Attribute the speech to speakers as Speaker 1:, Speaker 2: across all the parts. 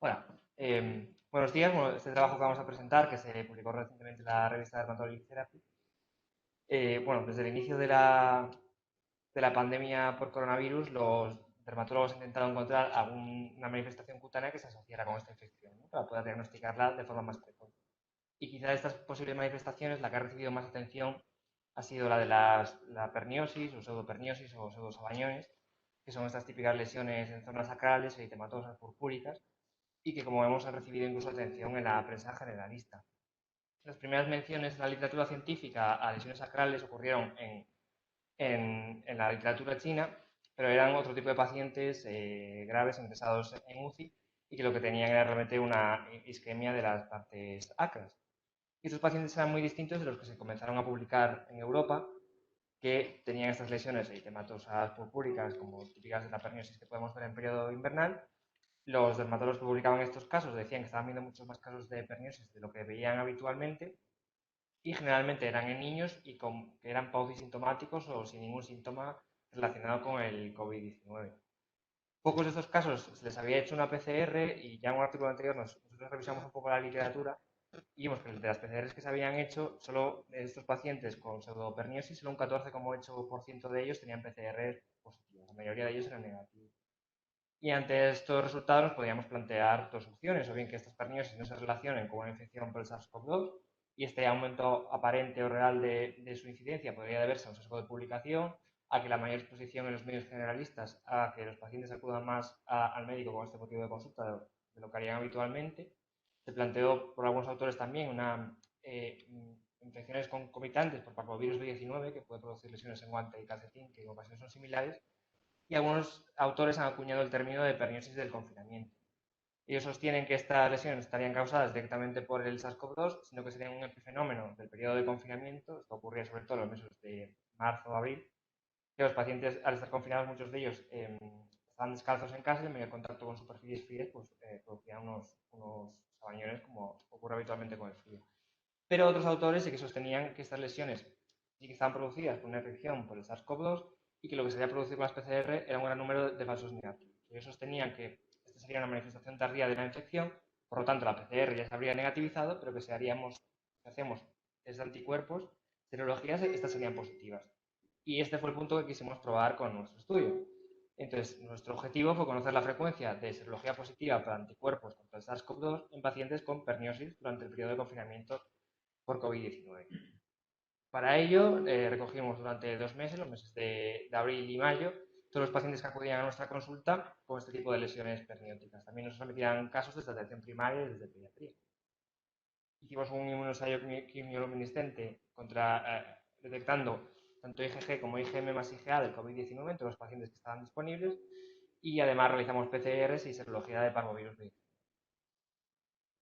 Speaker 1: Hola, buenos días. Bueno, este trabajo que vamos a presentar, que se publicó recientemente en la revista Dermatology Therapy, bueno, desde el inicio de la pandemia por coronavirus, los dermatólogos han intentado encontrar alguna manifestación cutánea que se asociara con esta infección, ¿no? Para poder diagnosticarla de forma más precoz. Y quizá de estas posibles manifestaciones, la que ha recibido más atención ha sido la de la perniosis o pseudoperniosis o pseudosabañones, que son estas típicas lesiones en zonas sacrales, eritematosas, purpúricas, y que, como vemos, han recibido incluso atención en la prensa generalista. Las primeras menciones en la literatura científica a lesiones sacrales ocurrieron en la literatura china, pero eran otro tipo de pacientes graves ingresados en UCI y que lo que tenían era realmente una isquemia de las partes acras. Y estos pacientes eran muy distintos de los que se comenzaron a publicar en Europa, que tenían estas lesiones eritematosas purpúricas, como típicas de la perniosis que podemos ver en periodo invernal. Los dermatólogos que publicaban estos casos decían que estaban viendo muchos más casos de perniosis de lo que veían habitualmente y generalmente eran en niños y que eran paucisintomáticos o sin ningún síntoma relacionado con el COVID-19. Pocos de estos casos se les había hecho una PCR y ya en un artículo anterior nosotros revisamos un poco la literatura y vimos que de las PCRs que se habían hecho, solo de estos pacientes con pseudoperniosis, solo un 14,8% de ellos tenían PCR positivas. La mayoría de ellos eran negativos. Y ante estos resultados nos podríamos plantear dos opciones, o bien que estas perniosis no se relacionen con una infección por el SARS-CoV-2 y este aumento aparente o real de su incidencia podría deberse a un sesgo de publicación, a que la mayor exposición en los medios generalistas a que los pacientes acudan más al médico con este motivo de consulta de lo que harían habitualmente. Se planteó por algunos autores también infecciones concomitantes por parvovirus B19 que puede producir lesiones en guante y calcetín que en ocasiones son similares, y algunos autores han acuñado el término de perniosis del confinamiento. Ellos sostienen que estas lesiones estarían causadas directamente por el SARS-CoV-2, sino que serían un epifenómeno del periodo de confinamiento. Esto ocurría sobre todo en los meses de marzo o abril, que los pacientes, al estar confinados, muchos de ellos estaban descalzos en casa y en medio contacto con superficies frías, pues producían unos sabañones como ocurre habitualmente con el frío. Pero otros autores sí que sostenían que estas lesiones sí que estaban producidas por una infección por el SARS-CoV-2 y que lo que se había producido con las PCR era un gran número de falsos negativos. Ellos sostenían que esta sería una manifestación tardía de la infección, por lo tanto la PCR ya se habría negativizado, pero que si hacemos test de anticuerpos, serologías, estas serían positivas. Y este fue el punto que quisimos probar con nuestro estudio. Entonces, nuestro objetivo fue conocer la frecuencia de serología positiva para anticuerpos contra el SARS-CoV-2 en pacientes con perniosis durante el periodo de confinamiento por COVID-19. Para ello, recogimos durante 2 meses, los meses de abril y mayo, todos los pacientes que acudían a nuestra consulta con este tipo de lesiones pernióticas. También nos sometían casos desde atención primaria y desde pediatría. Hicimos un inmunoensayo quimioluminiscente detectando tanto IgG como IgM más IgA del COVID-19 entre los pacientes que estaban disponibles, y además realizamos PCRs y serología de parvovirus B.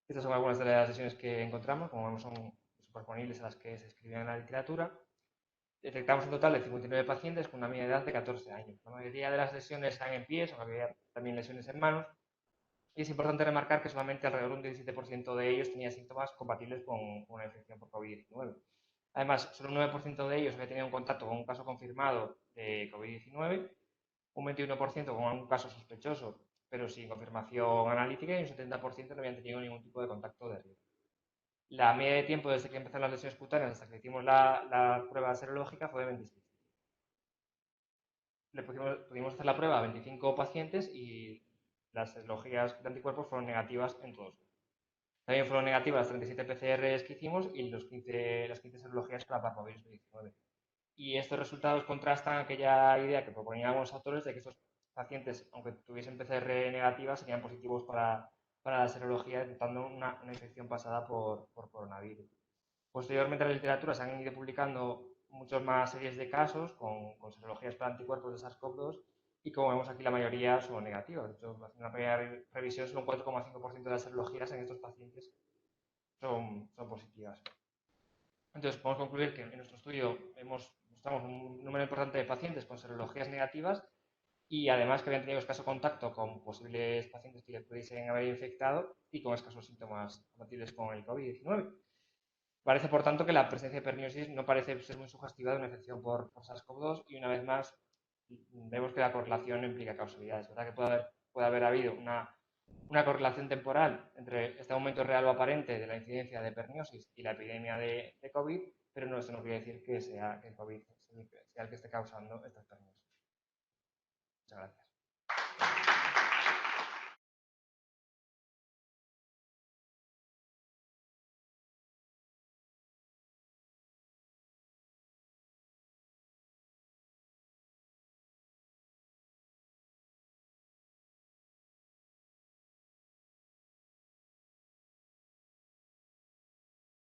Speaker 1: Estas son algunas de las lesiones que encontramos, como vemos son superponibles a las que se escribían en la literatura. Detectamos un total de 59 pacientes con una media de edad de 14 años. La mayoría de las lesiones están en pies, aunque había también lesiones en manos. Y es importante remarcar que solamente alrededor de un 17% de ellos tenía síntomas compatibles con una infección por COVID-19. Además, solo un 9% de ellos había tenido un contacto con un caso confirmado de COVID-19, un 21% con un caso sospechoso, pero sin confirmación analítica, y un 70% no habían tenido ningún tipo de contacto de riesgo. La media de tiempo desde que empezaron las lesiones cutáneas hasta que hicimos la prueba serológica fue de 26. Pudimos hacer la prueba a 25 pacientes y las serologías de anticuerpos fueron negativas en todos. También fueron negativas las 37 PCRs que hicimos y las 15 serologías para parvovirus 19. Y estos resultados contrastan aquella idea que proponían algunos autores de que estos pacientes, aunque tuviesen PCR negativas, serían positivos para la serología, detectando una infección pasada por coronavirus. Posteriormente en la literatura se han ido publicando muchas más series de casos con serologías para anticuerpos de SARS-CoV-2 y, como vemos aquí, la mayoría son negativas. De hecho, haciendo una primera revisión, solo un 4,5% de las serologías en estos pacientes son positivas. Entonces, podemos concluir que en nuestro estudio mostramos un número importante de pacientes con serologías negativas y además que habían tenido escaso contacto con posibles pacientes que les pudiesen haber infectado y con escasos síntomas compatibles con el COVID-19. Parece, por tanto, que la presencia de perniosis no parece ser muy sugestiva de una infección por SARS-CoV-2 y, una vez más, vemos que la correlación no implica causalidad. Es verdad que puede haber habido una una correlación temporal entre este aumento real o aparente de la incidencia de perniosis y la epidemia de COVID, pero no, eso no quiere decir que sea que el COVID sea el que esté causando estas perniosis. Muchas gracias.